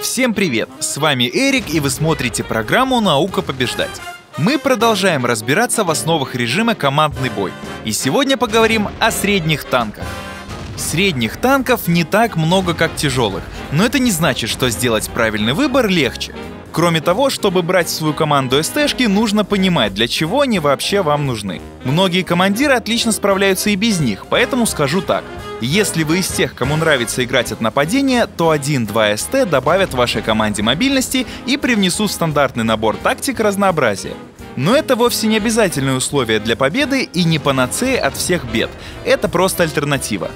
Всем привет! С вами Эрик, и вы смотрите программу «Наука побеждать». Мы продолжаем разбираться в основах режима командный бой. И сегодня поговорим о средних танках. Средних танков не так много, как тяжелых, но это не значит, что сделать правильный выбор легче. Кроме того, чтобы брать в свою команду СТшки, нужно понимать, для чего они вообще вам нужны. Многие командиры отлично справляются и без них, поэтому скажу так. Если вы из тех, кому нравится играть от нападения, то 1-2 СТ добавят вашей команде мобильности и привнесут в стандартный набор тактик разнообразия. Но это вовсе не обязательное условие для победы и не панацея от всех бед. Это просто альтернатива.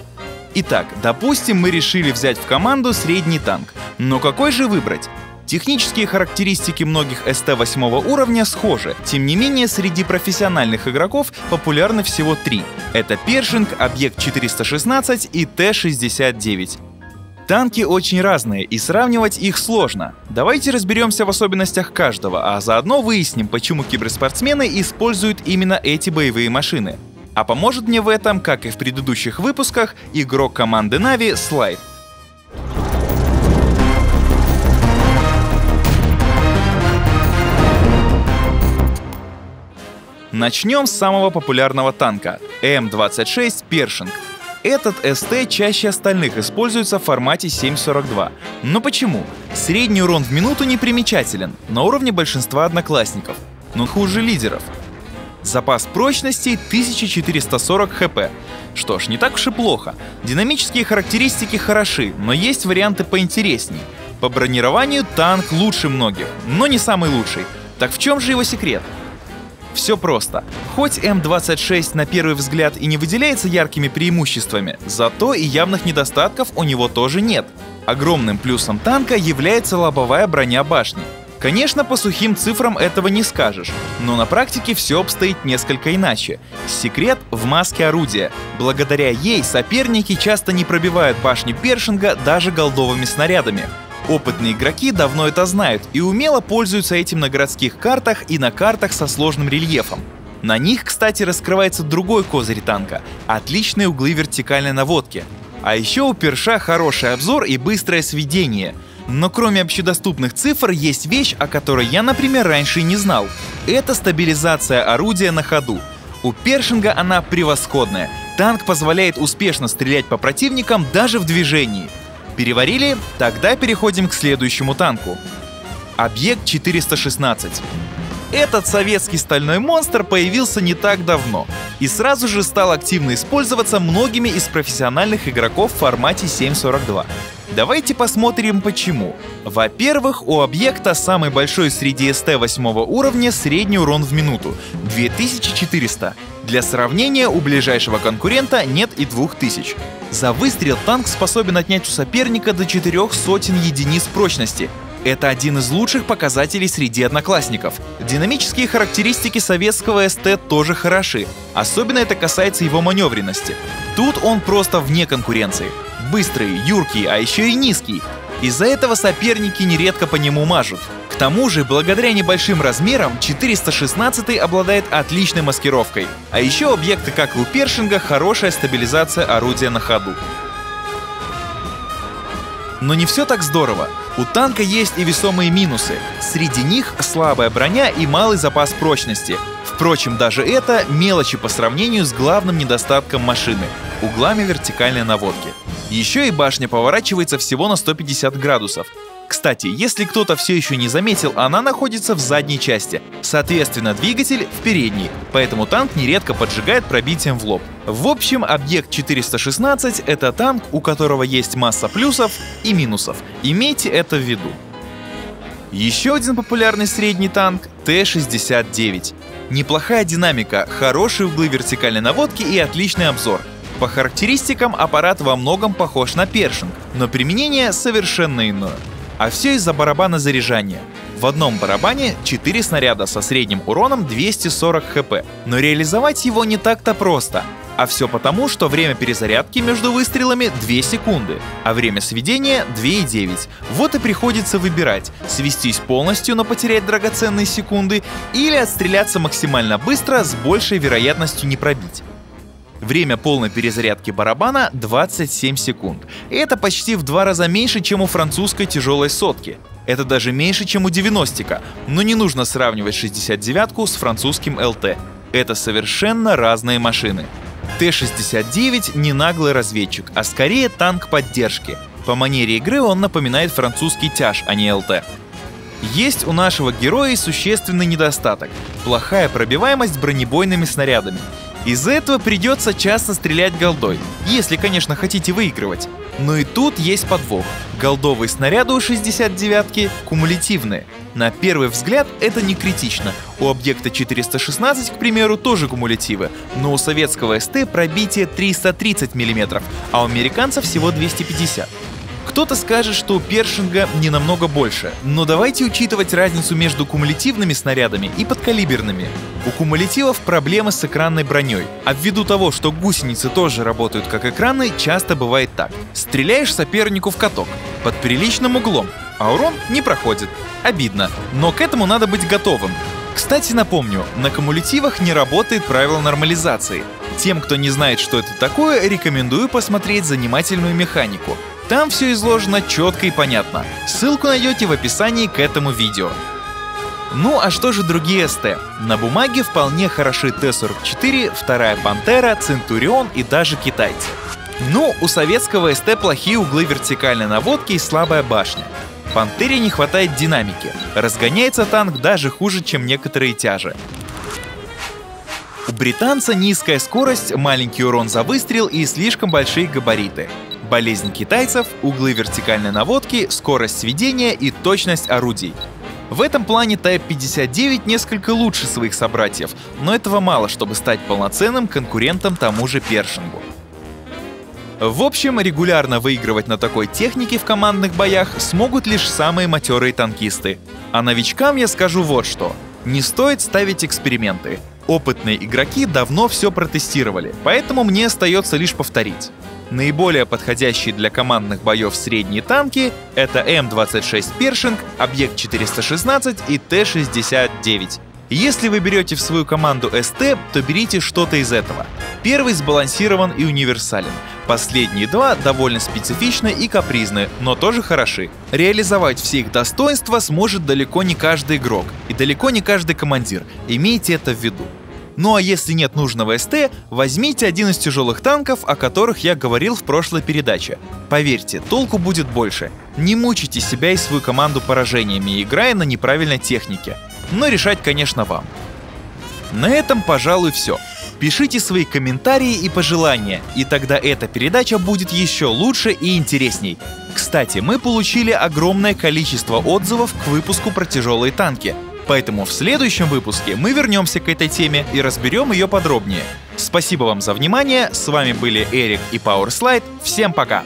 Итак, допустим, мы решили взять в команду средний танк. Но какой же выбрать? Технические характеристики многих СТ 8 уровня схожи, тем не менее среди профессиональных игроков популярны всего три. Это Першинг, Объект 416 и Т-69. Танки очень разные, и сравнивать их сложно. Давайте разберемся в особенностях каждого, а заодно выясним, почему киберспортсмены используют именно эти боевые машины. А поможет мне в этом, как и в предыдущих выпусках, игрок команды Na'Vi Слайд. Начнем с самого популярного танка — М-26 Першинг. Этот СТ чаще остальных используется в формате 7.42. Но почему? Средний урон в минуту не примечателен, на уровне большинства одноклассников, но хуже лидеров. Запас прочности 1440 хп. Что ж, не так уж и плохо. Динамические характеристики хороши, но есть варианты поинтересней. По бронированию танк лучше многих, но не самый лучший. Так в чем же его секрет? Все просто. Хоть М-26 на первый взгляд и не выделяется яркими преимуществами, зато и явных недостатков у него тоже нет. Огромным плюсом танка является лобовая броня башни. Конечно, по сухим цифрам этого не скажешь, но на практике все обстоит несколько иначе. Секрет в маске орудия. Благодаря ей соперники часто не пробивают башни Першинга даже голдовыми снарядами. Опытные игроки давно это знают и умело пользуются этим на городских картах и на картах со сложным рельефом. На них, кстати, раскрывается другой козырь танка — отличные углы вертикальной наводки. А еще у Перша хороший обзор и быстрое сведение. Но кроме общедоступных цифр есть вещь, о которой я, например, раньше и не знал. Это стабилизация орудия на ходу. У Першинга она превосходная. Танк позволяет успешно стрелять по противникам даже в движении. Переварили? Тогда переходим к следующему танку. Объект 416. Этот советский стальной монстр появился не так давно и сразу же стал активно использоваться многими из профессиональных игроков в формате 7.42. Давайте посмотрим почему. Во-первых, у объекта самый большой среди СТ 8 уровня средний урон в минуту — 2400. Для сравнения, у ближайшего конкурента нет и 2000. За выстрел танк способен отнять у соперника до 400 единиц прочности. Это один из лучших показателей среди одноклассников. Динамические характеристики советского СТ тоже хороши. Особенно это касается его маневренности. Тут он просто вне конкуренции. Быстрый, юркий, а еще и низкий. Из-за этого соперники нередко по нему мажут. К тому же, благодаря небольшим размерам, 416 обладает отличной маскировкой. А еще объекты, как и у Першинга, хорошая стабилизация орудия на ходу. Но не все так здорово. У танка есть и весомые минусы. Среди них слабая броня и малый запас прочности. Впрочем, даже это мелочи по сравнению с главным недостатком машины — углами вертикальной наводки. Еще и башня поворачивается всего на 150 градусов. Кстати, если кто-то все еще не заметил, она находится в задней части, соответственно, двигатель в передней, поэтому танк нередко поджигает пробитием в лоб. В общем, объект 416 — это танк, у которого есть масса плюсов и минусов. Имейте это в виду. Еще один популярный средний танк — Т-69. Неплохая динамика, хорошие углы вертикальной наводки и отличный обзор. По характеристикам аппарат во многом похож на Першинг, но применение совершенно иное. А все из-за барабана заряжания. В одном барабане 4 снаряда со средним уроном 240 хп, но реализовать его не так-то просто. А все потому, что время перезарядки между выстрелами 2 секунды, а время сведения 2,9. Вот и приходится выбирать: свестись полностью, но потерять драгоценные секунды, или отстреляться максимально быстро с большей вероятностью не пробить. Время полной перезарядки барабана 27 секунд. Это почти в 2 раза меньше, чем у французской тяжелой сотки. Это даже меньше, чем у 90-ка, но не нужно сравнивать 69-ку с французским ЛТ. Это совершенно разные машины. Т-69 не наглый разведчик, а скорее танк поддержки. По манере игры он напоминает французский тяж, а не ЛТ. Есть у нашего героя и существенный недостаток – плохая пробиваемость бронебойными снарядами. Из-за этого придется часто стрелять голдой, если, конечно, хотите выигрывать. Но и тут есть подвох. Голдовые снаряды у 69-ки кумулятивные. На первый взгляд это не критично. У объекта 416, к примеру, тоже кумулятивы, но у советского СТ пробитие 330 мм, а у американцев всего 250. Кто-то скажет, что у Першинга не намного больше, но давайте учитывать разницу между кумулятивными снарядами и подкалиберными. У кумулятивов проблемы с экранной броней, а ввиду того, что гусеницы тоже работают как экраны, часто бывает так. Стреляешь сопернику в каток под приличным углом, а урон не проходит. Обидно, но к этому надо быть готовым. Кстати, напомню, на кумулятивах не работает правило нормализации. Тем, кто не знает, что это такое, рекомендую посмотреть занимательную механику. Там все изложено четко и понятно. Ссылку найдете в описании к этому видео. Ну а что же другие СТ? На бумаге вполне хороши Т-44, вторая Пантера, Центурион и даже китайцы. Ну, у советского СТ плохие углы вертикальной наводки и слабая башня. Пантере не хватает динамики. Разгоняется танк даже хуже, чем некоторые тяжи. У британца низкая скорость, маленький урон за выстрел и слишком большие габариты. Болезнь китайцев, углы вертикальной наводки, скорость сведения и точность орудий. В этом плане Type-59 несколько лучше своих собратьев, но этого мало, чтобы стать полноценным конкурентом тому же Першингу. В общем, регулярно выигрывать на такой технике в командных боях смогут лишь самые матерые танкисты. А новичкам я скажу вот что. Не стоит ставить эксперименты. Опытные игроки давно все протестировали, поэтому мне остается лишь повторить. Наиболее подходящие для командных боев средние танки — это М-26 Першинг, Объект 416 и Т-69. Если вы берете в свою команду СТ, то берите что-то из этого. Первый сбалансирован и универсален. Последние два довольно специфичны и капризны, но тоже хороши. Реализовать все их достоинства сможет далеко не каждый игрок и далеко не каждый командир, имейте это в виду. Ну а если нет нужного СТ, возьмите один из тяжелых танков, о которых я говорил в прошлой передаче. Поверьте, толку будет больше. Не мучайте себя и свою команду поражениями, играя на неправильной технике. Но решать, конечно, вам. На этом, пожалуй, все. Пишите свои комментарии и пожелания, и тогда эта передача будет еще лучше и интересней. Кстати, мы получили огромное количество отзывов к выпуску про тяжелые танки. Поэтому в следующем выпуске мы вернемся к этой теме и разберем ее подробнее. Спасибо вам за внимание, с вами были Эрик и PowerSlide, всем пока!